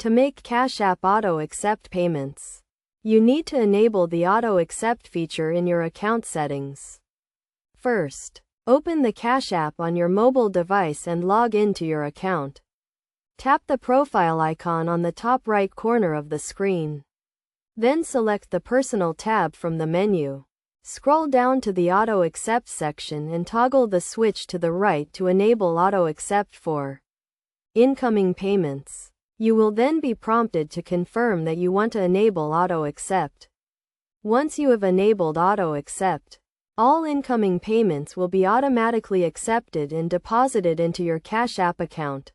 To make Cash App Auto Accept payments, you need to enable the Auto Accept feature in your account settings. First, open the Cash App on your mobile device and log into your account. Tap the profile icon on the top right corner of the screen. Then select the Personal tab from the menu. Scroll down to the Auto Accept section and toggle the switch to the right to enable Auto Accept for incoming payments. You will then be prompted to confirm that you want to enable Auto Accept. Once you have enabled Auto Accept, all incoming payments will be automatically accepted and deposited into your Cash App account.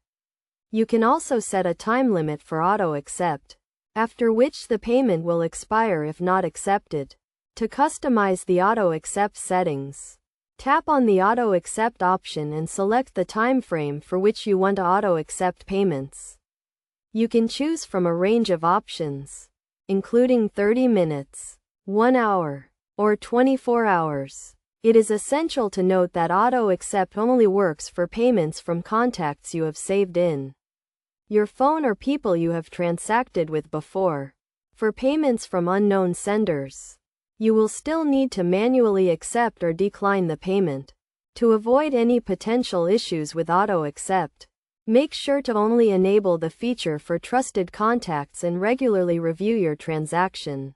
You can also set a time limit for Auto Accept, after which the payment will expire if not accepted. To customize the Auto Accept settings, tap on the Auto Accept option and select the time frame for which you want to auto accept payments. You can choose from a range of options, including 30 minutes, 1 hour, or 24 hours. It is essential to note that Auto Accept only works for payments from contacts you have saved in your phone or people you have transacted with before. For payments from unknown senders, you will still need to manually accept or decline the payment. To avoid any potential issues with Auto Accept, make sure to only enable the feature for trusted contacts and regularly review your transaction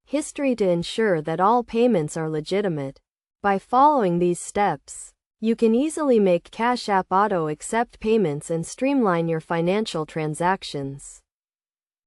history to ensure that all payments are legitimate. By following these steps, you can easily make Cash App Auto Accept payments and streamline your financial transactions.